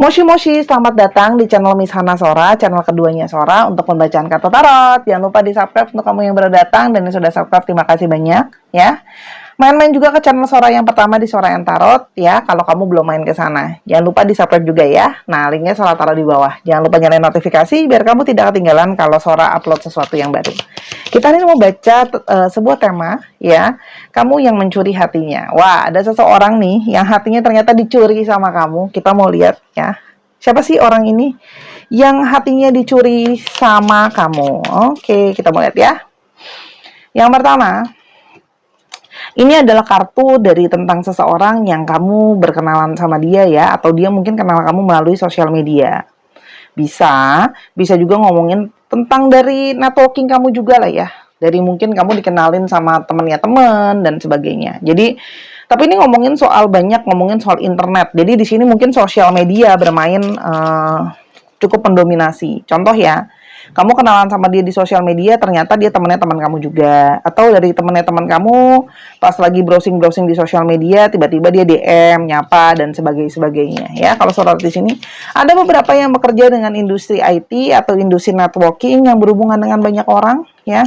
Moshi Moshi, selamat datang di channel Miss Hana Sora, channel keduanya Sora untuk pembacaan kartu tarot. Jangan lupa di subscribe untuk kamu yang baru datang dan yang sudah subscribe, terima kasih banyak ya. Main-main juga ke channel Sora yang pertama di Sora yang Tarot ya, kalau kamu belum main ke sana. Jangan lupa di subscribe juga ya. Nah, linknya Sora taruh di bawah. Jangan lupa nyalain notifikasi biar kamu tidak ketinggalan kalau Sora upload sesuatu yang baru. Kita ini mau baca sebuah tema ya, kamu yang mencuri hatinya. Wah, ada seseorang nih yang hatinya ternyata dicuri sama kamu. Kita mau lihat ya. Siapa sih orang ini yang hatinya dicuri sama kamu? Oke, kita mau lihat ya. Yang pertama, ini adalah kartu dari tentang seseorang yang kamu berkenalan sama dia ya, atau dia mungkin kenal kamu melalui sosial media. Bisa juga ngomongin tentang dari networking kamu juga lah ya. Dari mungkin kamu dikenalin sama temennya temen dan sebagainya. Jadi, tapi ini ngomongin soal internet. Jadi di sini mungkin sosial media bermain cukup mendominasi. Contoh ya, kamu kenalan sama dia di sosial media, ternyata dia temennya teman kamu juga. Atau dari temennya teman kamu, pas lagi browsing-browsing di sosial media, tiba-tiba dia DM, nyapa, dan sebagainya. Ya, kalau sorot di sini, ada beberapa yang bekerja dengan industri IT atau industri networking yang berhubungan dengan banyak orang, ya.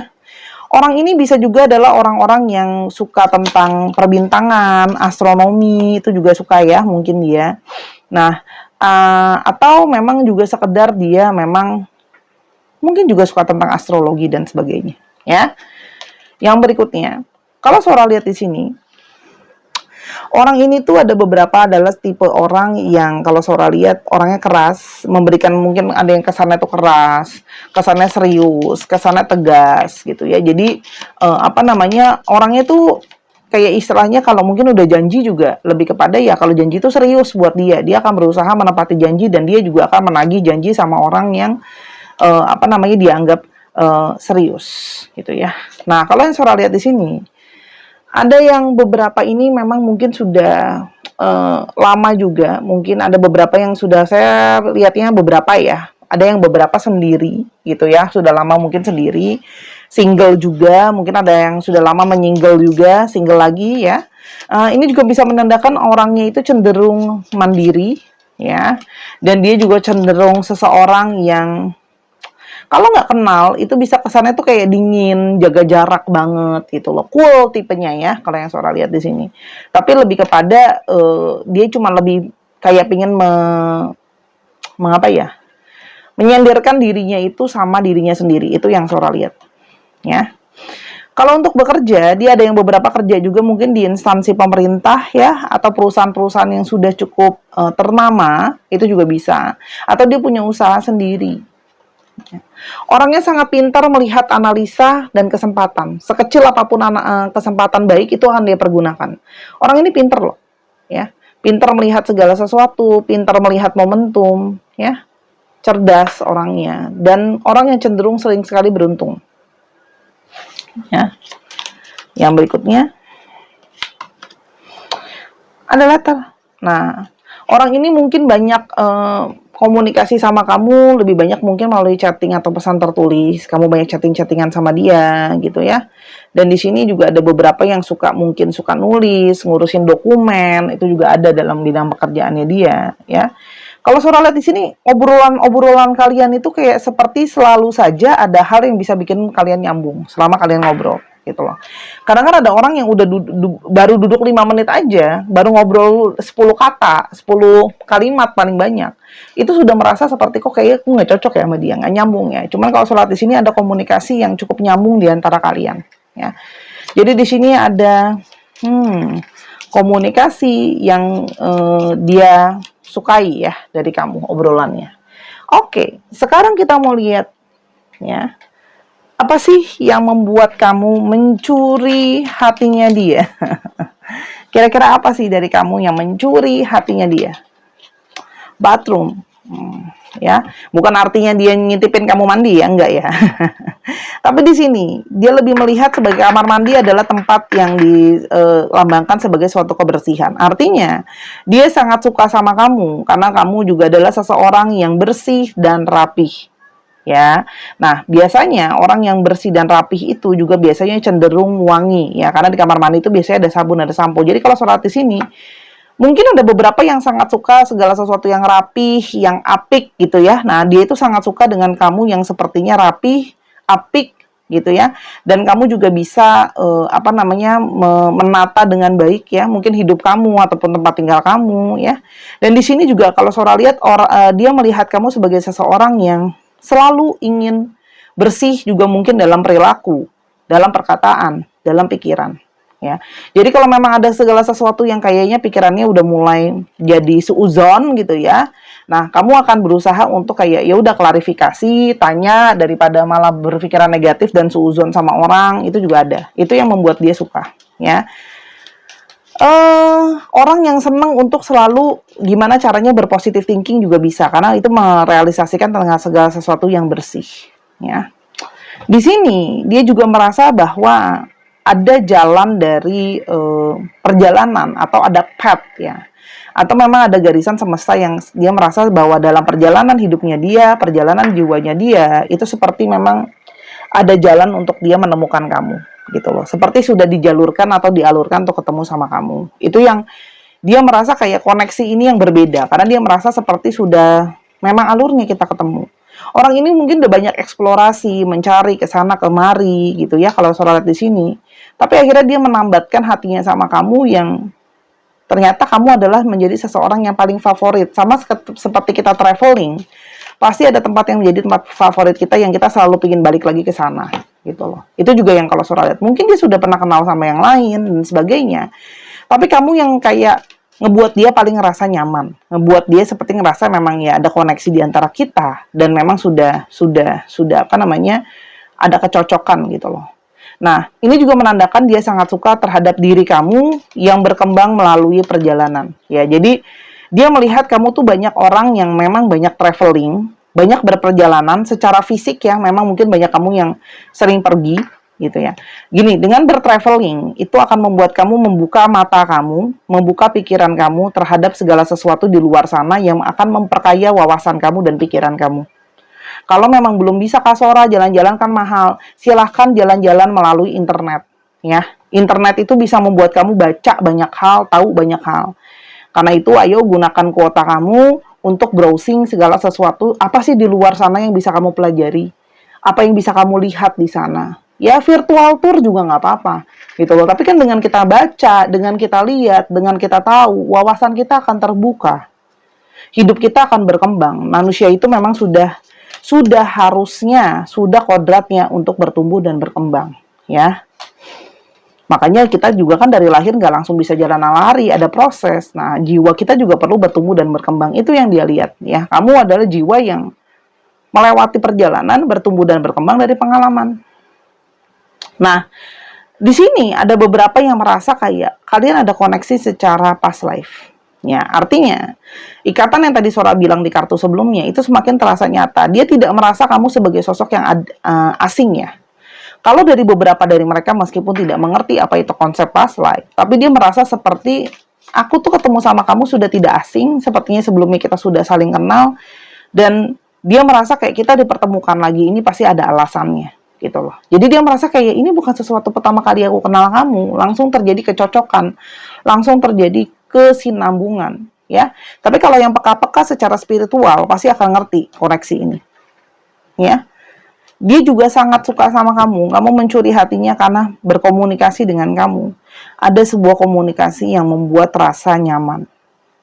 Orang ini bisa juga adalah orang-orang yang suka tentang perbintangan, astronomi, itu juga suka ya, mungkin dia. Nah, atau memang juga sekedar dia memang mungkin juga suka tentang astrologi dan sebagainya, ya. Yang berikutnya, kalau Sora lihat di sini, orang ini tuh ada beberapa adalah tipe orang yang kalau Sora lihat orangnya keras, memberikan mungkin ada yang kesannya tuh keras, kesannya serius, kesannya tegas gitu ya. Jadi orangnya tuh kayak istilahnya kalau mungkin udah janji juga lebih kepada ya kalau janji itu serius buat dia akan berusaha menepati janji dan dia juga akan menagih janji sama orang yang dianggap serius gitu ya. Nah, kalau yang Sora lihat di sini, ada yang beberapa ini memang mungkin sudah lama juga, mungkin ada beberapa yang sudah saya lihatnya beberapa ya. Ada yang beberapa sendiri gitu ya, sudah lama mungkin sendiri, single juga, mungkin ada yang sudah lama menyingle juga, single lagi ya. Ini juga bisa menandakan orangnya itu cenderung mandiri ya, dan dia juga cenderung seseorang yang kalau nggak kenal, itu bisa kesannya tuh kayak dingin, jaga jarak banget gitu loh. Cool tipenya ya, kalau yang Sora lihat di sini. Tapi lebih kepada dia cuma lebih kayak pingin mengapa ya? Menyandarkan dirinya itu sama dirinya sendiri. Itu yang Sora lihat. Ya. Kalau untuk bekerja, dia ada yang beberapa kerja juga mungkin di instansi pemerintah ya, atau perusahaan-perusahaan yang sudah cukup ternama, itu juga bisa. Atau dia punya usaha sendiri. Orangnya sangat pintar melihat analisa dan kesempatan. Sekecil apapun kesempatan baik itu akan dia pergunakan. Orang ini pintar loh, ya. Pintar melihat segala sesuatu, pintar melihat momentum, ya. Cerdas orangnya dan orang yang cenderung sering sekali beruntung. Ya. Yang berikutnya ada letter. Nah, orang ini mungkin banyak komunikasi sama kamu lebih banyak mungkin melalui chatting atau pesan tertulis. Kamu banyak chatting-chattingan sama dia gitu ya. Dan di sini juga ada beberapa yang mungkin suka nulis, ngurusin dokumen, itu juga ada dalam bidang pekerjaannya dia ya. Kalau Sora lihat di sini obrolan kalian itu kayak seperti selalu saja ada hal yang bisa bikin kalian nyambung selama kalian ngobrol gitu loh. Kadang kan ada orang yang udah baru duduk 5 menit aja, baru ngobrol 10 kata, 10 kalimat paling banyak. Itu sudah merasa seperti kok kayaknya aku nggak cocok ya sama dia, nggak nyambung ya. Cuman kalau Sholat di sini ada komunikasi yang cukup nyambung di antara kalian ya. Jadi di sini ada komunikasi yang dia sukai ya dari kamu obrolannya. Oke, sekarang kita mau lihat ya. Apa sih yang membuat kamu mencuri hatinya dia? Kira-kira apa sih dari kamu yang mencuri hatinya dia? Bathroom. Ya, bukan artinya dia ngintipin kamu mandi ya, enggak ya. Tapi di sini dia lebih melihat sebagai kamar mandi adalah tempat yang dilambangkan sebagai suatu kebersihan. Artinya dia sangat suka sama kamu karena kamu juga adalah seseorang yang bersih dan rapih. Ya, nah biasanya orang yang bersih dan rapih itu juga biasanya cenderung wangi ya, karena di kamar mandi itu biasanya ada sabun, ada sampo. Jadi kalau sholat di sini Mungkin ada beberapa yang sangat suka segala sesuatu yang rapih, yang apik gitu ya. Nah, dia itu sangat suka dengan kamu yang sepertinya rapih, apik gitu ya. Dan kamu juga bisa apa namanya menata dengan baik ya, mungkin hidup kamu ataupun tempat tinggal kamu ya. Dan di sini juga kalau Sora lihat dia melihat kamu sebagai seseorang yang selalu ingin bersih juga mungkin dalam perilaku, dalam perkataan, dalam pikiran ya. Jadi kalau memang ada segala sesuatu yang kayaknya pikirannya udah mulai jadi suuzon gitu ya. Nah, kamu akan berusaha untuk kayak ya udah klarifikasi, tanya daripada malah berpikiran negatif dan suuzon sama orang, itu juga ada. Itu yang membuat dia suka ya. Orang yang senang untuk selalu gimana caranya berpositif thinking juga bisa karena itu merealisasikan tentang segala sesuatu yang bersih ya. Di sini dia juga merasa bahwa ada jalan dari perjalanan atau ada path ya. Atau memang ada garisan semesta yang dia merasa bahwa dalam perjalanan hidupnya dia, perjalanan jiwanya dia, itu seperti memang ada jalan untuk dia menemukan kamu gitu loh. Seperti sudah dijalurkan atau dialurkan untuk ketemu sama kamu. Itu yang dia merasa kayak koneksi ini yang berbeda karena dia merasa seperti sudah memang alurnya kita ketemu. Orang ini mungkin udah banyak eksplorasi, mencari ke sana kemari gitu ya kalau Sora lihat di sini. Tapi akhirnya dia menambatkan hatinya sama kamu yang ternyata kamu adalah menjadi seseorang yang paling favorit. Sama seperti kita traveling, pasti ada tempat yang menjadi tempat favorit kita yang kita selalu ingin balik lagi ke sana gitu loh. Itu juga yang kalau Sora lihat, mungkin dia sudah pernah kenal sama yang lain dan sebagainya. Tapi kamu yang kayak ngebuat dia paling ngerasa nyaman, ngebuat dia seperti ngerasa memang ya ada koneksi di antara kita dan memang sudah apa namanya ada kecocokan gitu loh. Nah, ini juga menandakan dia sangat suka terhadap diri kamu yang berkembang melalui perjalanan. Ya, jadi dia melihat kamu tuh banyak orang yang memang banyak traveling, banyak berperjalanan secara fisik ya, memang mungkin banyak kamu yang sering pergi gitu ya. Gini, dengan bertraveling itu akan membuat kamu membuka mata kamu, membuka pikiran kamu terhadap segala sesuatu di luar sana yang akan memperkaya wawasan kamu dan pikiran kamu. Kalau memang belum bisa Kak Sora, jalan-jalan kan mahal, silahkan jalan-jalan melalui internet ya. Internet itu bisa membuat kamu baca banyak hal, tahu banyak hal. Karena itu ayo gunakan kuota kamu untuk browsing segala sesuatu, apa sih di luar sana yang bisa kamu pelajari, apa yang bisa kamu lihat di sana. Ya virtual tour juga nggak apa-apa gitu loh. Tapi kan dengan kita baca, dengan kita lihat, dengan kita tahu, wawasan kita akan terbuka. Hidup kita akan berkembang. Manusia itu memang sudah harusnya, sudah kodratnya untuk bertumbuh dan berkembang, ya. Makanya kita juga kan dari lahir nggak langsung bisa jalan lari, ada proses. Nah, jiwa kita juga perlu bertumbuh dan berkembang. Itu yang dia lihat, ya. Kamu adalah jiwa yang melewati perjalanan, bertumbuh dan berkembang dari pengalaman. Nah, di sini ada beberapa yang merasa kayak kalian ada koneksi secara past life. Ya, artinya ikatan yang tadi Sora bilang di kartu sebelumnya itu semakin terasa nyata. Dia tidak merasa kamu sebagai sosok yang asing ya. Kalau dari beberapa dari mereka meskipun tidak mengerti apa itu konsep past life, tapi dia merasa seperti aku tuh ketemu sama kamu sudah tidak asing, sepertinya sebelumnya kita sudah saling kenal dan dia merasa kayak kita dipertemukan lagi ini pasti ada alasannya gitu loh. Jadi dia merasa kayak ini bukan sesuatu pertama kali aku kenal kamu, langsung terjadi kecocokan, langsung terjadi kesinambungan ya. Tapi kalau yang peka-peka secara spiritual pasti akan ngerti koneksi ini. Ya. Dia juga sangat suka sama kamu. Kamu mencuri hatinya karena berkomunikasi dengan kamu. Ada sebuah komunikasi yang membuat rasa nyaman.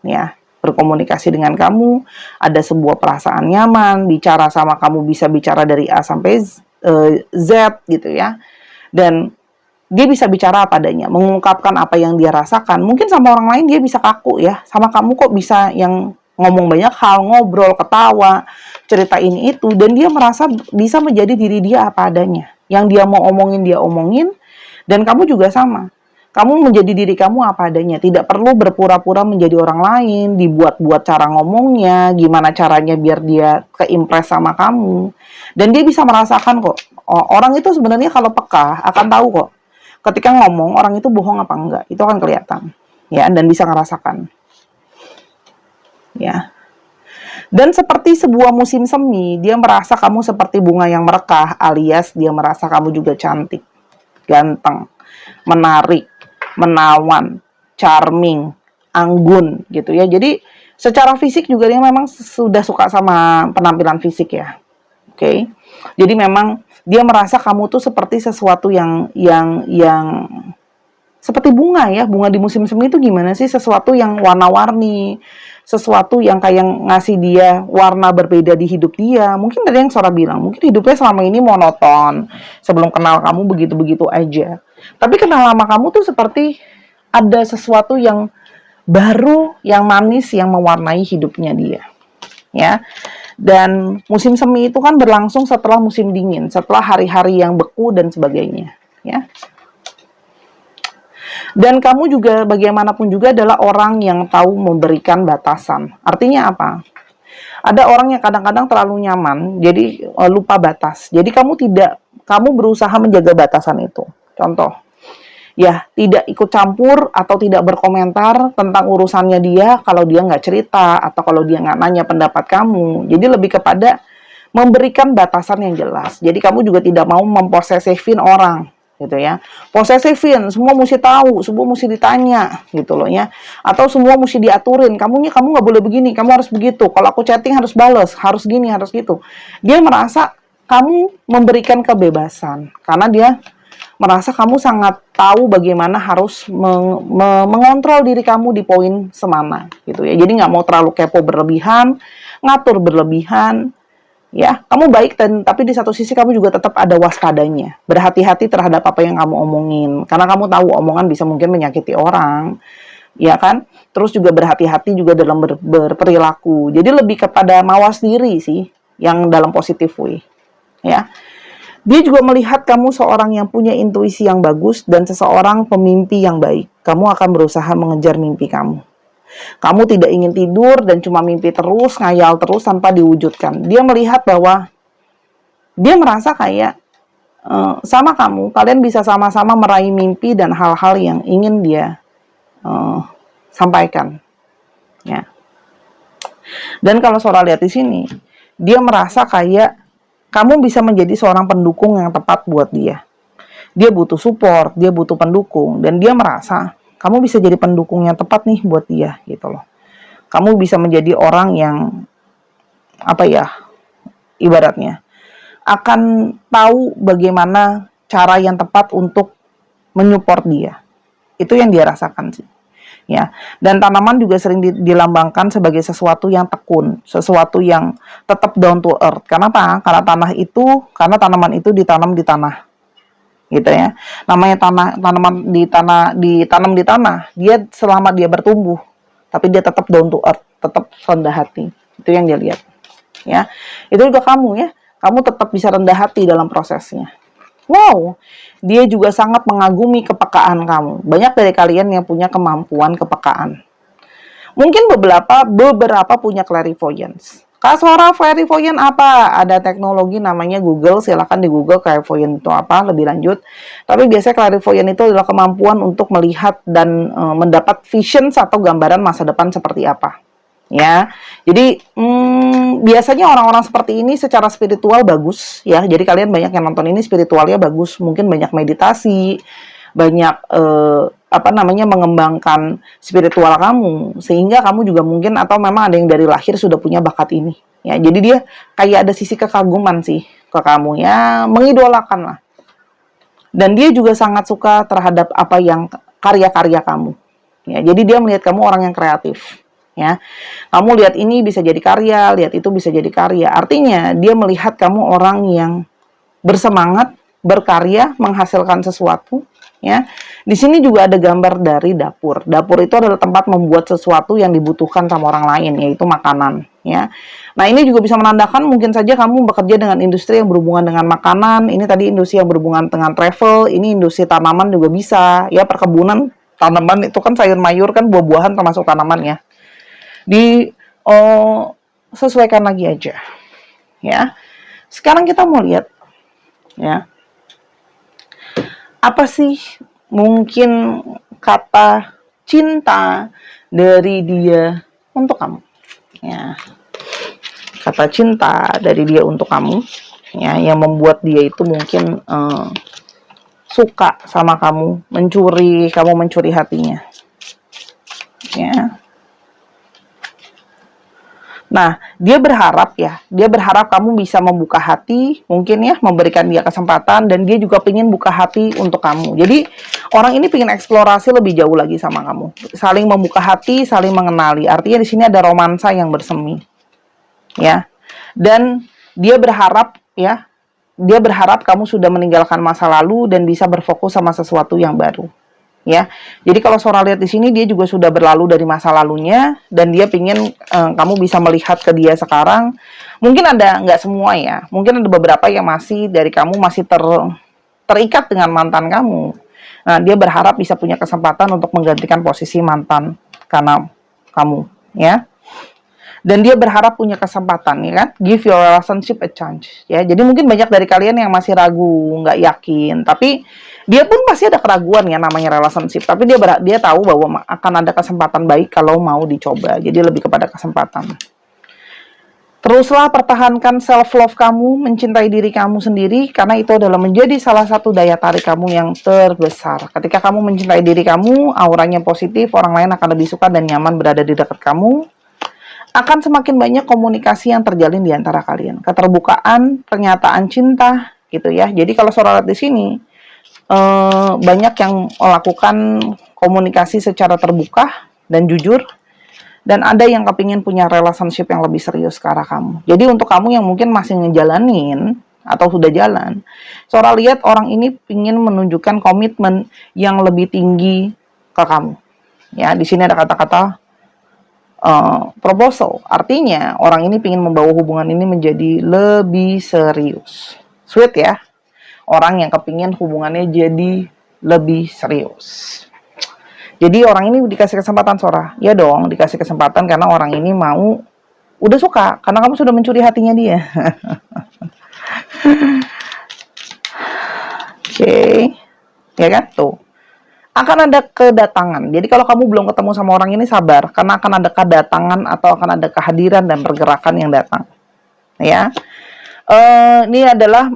Ya, berkomunikasi dengan kamu, ada sebuah perasaan nyaman, bicara sama kamu bisa bicara dari A sampai Z gitu ya. Dan dia bisa bicara apa adanya, mengungkapkan apa yang dia rasakan. Mungkin sama orang lain dia bisa kaku ya, sama kamu kok bisa yang ngomong banyak hal, ngobrol, ketawa, cerita ini itu, dan dia merasa bisa menjadi diri dia apa adanya. Yang dia mau omongin, dia omongin, dan kamu juga sama. Kamu menjadi diri kamu apa adanya, tidak perlu berpura-pura menjadi orang lain, dibuat-buat cara ngomongnya, gimana caranya biar dia keimpress sama kamu. Dan dia bisa merasakan kok, orang itu sebenarnya kalau peka akan tahu kok, ketika ngomong orang itu bohong apa enggak, itu akan kelihatan ya, dan bisa ngerasakan ya. Dan seperti sebuah musim semi, dia merasa kamu seperti bunga yang merekah, alias dia merasa kamu juga cantik, ganteng, menarik, menawan, charming, anggun gitu ya. Jadi secara fisik juga dia memang sudah suka sama penampilan fisik ya. Oke. Jadi memang dia merasa kamu tuh seperti sesuatu yang seperti bunga ya. Bunga di musim semi itu gimana sih? Sesuatu yang warna-warni, sesuatu yang kayak ngasih dia warna berbeda di hidup dia. Mungkin tadi yang Sora bilang, mungkin hidupnya selama ini monoton. Sebelum kenal kamu begitu-begitu aja. Tapi kenal lama kamu tuh seperti ada sesuatu yang baru, yang manis, yang mewarnai hidupnya dia. Ya. Dan musim semi itu kan berlangsung setelah musim dingin, setelah hari-hari yang beku dan sebagainya, ya. Dan kamu juga bagaimanapun juga adalah orang yang tahu memberikan batasan. Artinya apa? Ada orang yang kadang-kadang terlalu nyaman, jadi lupa batas. Jadi kamu berusaha menjaga batasan itu. Contoh, ya tidak ikut campur atau tidak berkomentar tentang urusannya dia kalau dia nggak cerita atau kalau dia nggak nanya pendapat kamu. Jadi lebih kepada memberikan batasan yang jelas. Jadi kamu juga tidak mau memposesifin orang gitu ya. Posesifin, semua mesti tahu, semua mesti ditanya gitu loh ya. Atau semua mesti diaturin. Kamu nggak boleh begini, kamu harus begitu. Kalau aku chatting harus bales, harus gini, harus gitu. Dia merasa kamu memberikan kebebasan karena dia merasa kamu sangat tahu bagaimana harus mengontrol diri kamu di poin semana gitu ya. Jadi nggak mau terlalu kepo berlebihan, ngatur berlebihan, ya. Kamu baik tapi di satu sisi kamu juga tetap ada waspadanya, berhati-hati terhadap apa yang kamu omongin, karena kamu tahu omongan bisa mungkin menyakiti orang, ya kan? Terus juga berhati-hati juga dalam berperilaku. Jadi lebih kepada mawas diri sih, yang dalam positive way, ya. Dia juga melihat kamu seorang yang punya intuisi yang bagus dan seseorang pemimpi yang baik. Kamu akan berusaha mengejar mimpi kamu. Kamu tidak ingin tidur dan cuma mimpi terus, ngayal terus tanpa diwujudkan. Dia melihat bahwa dia merasa kayak sama kamu, kalian bisa sama-sama meraih mimpi dan hal-hal yang ingin dia sampaikan. Ya. Dan kalau Sora lihat di sini, dia merasa kayak kamu bisa menjadi seorang pendukung yang tepat buat dia. Dia butuh support, dia butuh pendukung, dan dia merasa kamu bisa jadi pendukung yang tepat nih buat dia, gitu loh. Kamu bisa menjadi orang yang, apa ya, ibaratnya, akan tahu bagaimana cara yang tepat untuk menyupport dia. Itu yang dia rasakan sih. Ya, dan tanaman juga sering dilambangkan sebagai sesuatu yang tekun, sesuatu yang tetap down to earth. Kenapa? Karena tanaman itu ditanam di tanah, gitu ya. Namanya tanaman ditanam di tanah, dia selama dia bertumbuh, tapi dia tetap down to earth, tetap rendah hati. Itu yang dia lihat, ya. Itu juga kamu ya, kamu tetap bisa rendah hati dalam prosesnya. Wow, dia juga sangat mengagumi kepekaan kamu. Banyak dari kalian yang punya kemampuan kepekaan. Mungkin beberapa punya clairvoyance. Kak Sora, clairvoyance apa? Ada teknologi namanya Google, silakan di Google clairvoyance itu apa lebih lanjut. Tapi biasanya clairvoyance itu adalah kemampuan untuk melihat dan mendapat vision atau gambaran masa depan seperti apa. Ya, jadi biasanya orang-orang seperti ini secara spiritual bagus ya. Jadi kalian banyak yang nonton ini spiritualnya bagus, mungkin banyak meditasi, banyak mengembangkan spiritual kamu, sehingga kamu juga mungkin atau memang ada yang dari lahir sudah punya bakat ini. Ya, jadi dia kayak ada sisi kekaguman sih ke kamu ya, mengidolakan lah. Dan dia juga sangat suka terhadap apa yang karya-karya kamu. Ya, jadi dia melihat kamu orang yang kreatif. Ya, kamu lihat ini bisa jadi karya, lihat itu bisa jadi karya. Artinya dia melihat kamu orang yang bersemangat, berkarya, menghasilkan sesuatu. Ya, di sini juga ada gambar dari dapur. Dapur itu adalah tempat membuat sesuatu yang dibutuhkan sama orang lain, yaitu makanan. Ya, nah ini juga bisa menandakan mungkin saja kamu bekerja dengan industri yang berhubungan dengan makanan. Ini tadi industri yang berhubungan dengan travel. Ini industri tanaman juga bisa. Ya, perkebunan tanaman itu kan sayur mayur kan buah-buahan termasuk tanaman ya. Sesuaikan lagi aja ya. Sekarang kita mau lihat ya, apa sih mungkin kata cinta dari dia untuk kamu ya. Kata cinta dari dia untuk kamu ya, yang membuat dia itu mungkin suka sama kamu, kamu mencuri hatinya. seterusnya. Nah, dia berharap kamu bisa membuka hati, mungkin ya, memberikan dia kesempatan, dan dia juga pengen buka hati untuk kamu. Jadi, orang ini pengen eksplorasi lebih jauh lagi sama kamu. Saling membuka hati, saling mengenali. Artinya di sini ada romansa yang bersemi. Ya. Dan dia berharap kamu sudah meninggalkan masa lalu dan bisa berfokus sama sesuatu yang baru. Ya, jadi kalau Sora lihat di sini dia juga sudah berlalu dari masa lalunya dan dia pingin kamu bisa melihat ke dia sekarang. Mungkin ada, nggak semua ya, mungkin ada beberapa yang masih dari kamu masih terikat dengan mantan kamu. Nah, dia berharap bisa punya kesempatan untuk menggantikan posisi mantan karena kamu, ya. Dan dia berharap punya kesempatan, ya kan? Give your relationship a chance, ya. Jadi mungkin banyak dari kalian yang masih ragu, nggak yakin, tapi dia pun pasti ada keraguan ya namanya relationship. Tapi dia tahu bahwa akan ada kesempatan baik kalau mau dicoba. Jadi lebih kepada kesempatan. Teruslah pertahankan self-love kamu, mencintai diri kamu sendiri, karena itu adalah menjadi salah satu daya tarik kamu yang terbesar. Ketika kamu mencintai diri kamu, auranya positif, orang lain akan lebih suka dan nyaman berada di dekat kamu. Akan semakin banyak komunikasi yang terjalin di antara kalian. Keterbukaan, pernyataan cinta, gitu ya. Jadi kalau Sora lihat di sini, banyak yang melakukan komunikasi secara terbuka dan jujur. Dan ada yang kepingin punya relationship yang lebih serius ke arah kamu. Jadi untuk kamu yang mungkin masih ngejalanin, atau sudah jalan, Sora lihat orang ini ingin menunjukkan komitmen yang lebih tinggi ke kamu. Ya, di sini ada kata-kata proposal, artinya orang ini ingin membawa hubungan ini menjadi lebih serius. Sweet ya, orang yang kepingin hubungannya jadi lebih serius. Jadi orang ini dikasih kesempatan, Sora. Ya dong, dikasih kesempatan karena orang ini udah suka, karena kamu sudah mencuri hatinya dia. Oke. Ya kan, tuh. Akan ada kedatangan. Jadi kalau kamu belum ketemu sama orang ini, sabar, karena akan ada kedatangan atau akan ada kehadiran dan pergerakan yang datang. Ya, ini adalah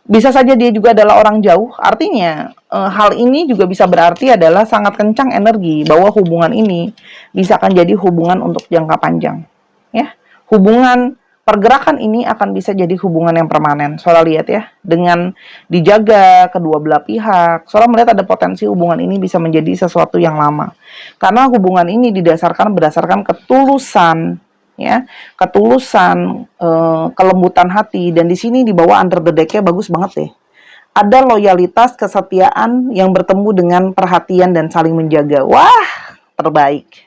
bisa saja dia juga adalah orang jauh. Artinya hal ini juga bisa berarti adalah sangat kencang energi bahwa hubungan ini bisa akan jadi hubungan untuk jangka panjang. Ya, hubungan pergerakan ini akan bisa jadi hubungan yang permanen. Sora lihat ya, dengan dijaga kedua belah pihak, Sora melihat ada potensi hubungan ini bisa menjadi sesuatu yang lama. Karena hubungan ini berdasarkan ketulusan, ya, kelembutan hati, dan di sini di bawah under the deck-nya bagus banget deh. Ada loyalitas, kesetiaan yang bertemu dengan perhatian dan saling menjaga. Wah, terbaik.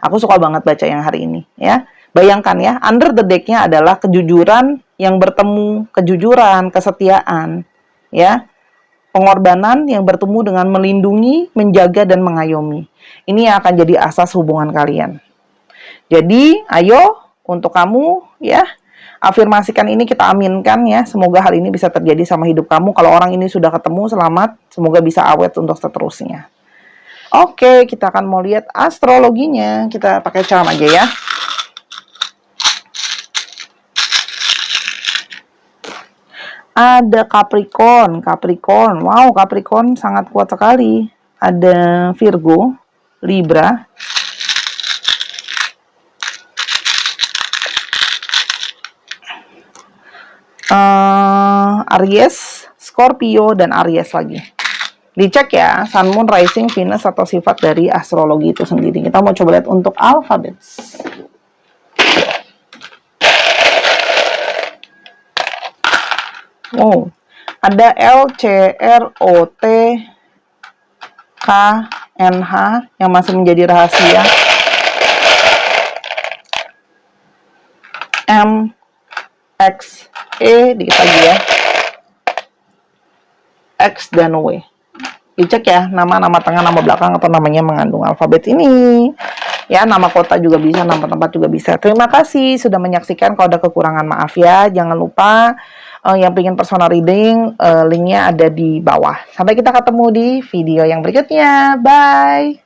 Aku suka banget baca yang hari ini, ya. Bayangkan ya, under the deck-nya adalah kejujuran yang bertemu, kesetiaan, ya, pengorbanan yang bertemu dengan melindungi, menjaga, dan mengayomi. Ini yang akan jadi asas hubungan kalian. Jadi, ayo untuk kamu, ya, afirmasikan ini, kita aminkan ya, semoga hal ini bisa terjadi sama hidup kamu. Kalau orang ini sudah ketemu, selamat, semoga bisa awet untuk seterusnya. Oke, kita akan mau lihat astrologinya. Kita pakai charm aja ya. Ada Capricorn. Wow, Capricorn sangat kuat sekali. Ada Virgo, Libra, Aries, Scorpio, dan Aries lagi. Dicek ya, Sun, Moon, Rising, Venus, atau sifat dari astrologi itu sendiri. Kita mau coba lihat untuk alfabet. Oh, ada L, C, R, O, T, K, N, H yang masih menjadi rahasia. M, X, E, dikit lagi ya. X dan W. Dicek ya, nama tengah, nama belakang, atau namanya mengandung alfabet ini. Ya, nama kota juga bisa, nama tempat juga bisa. Terima kasih sudah menyaksikan. Kalau ada kekurangan, maaf ya. Jangan lupa yang pengen personal reading, linknya ada di bawah. Sampai kita ketemu di video yang berikutnya. Bye!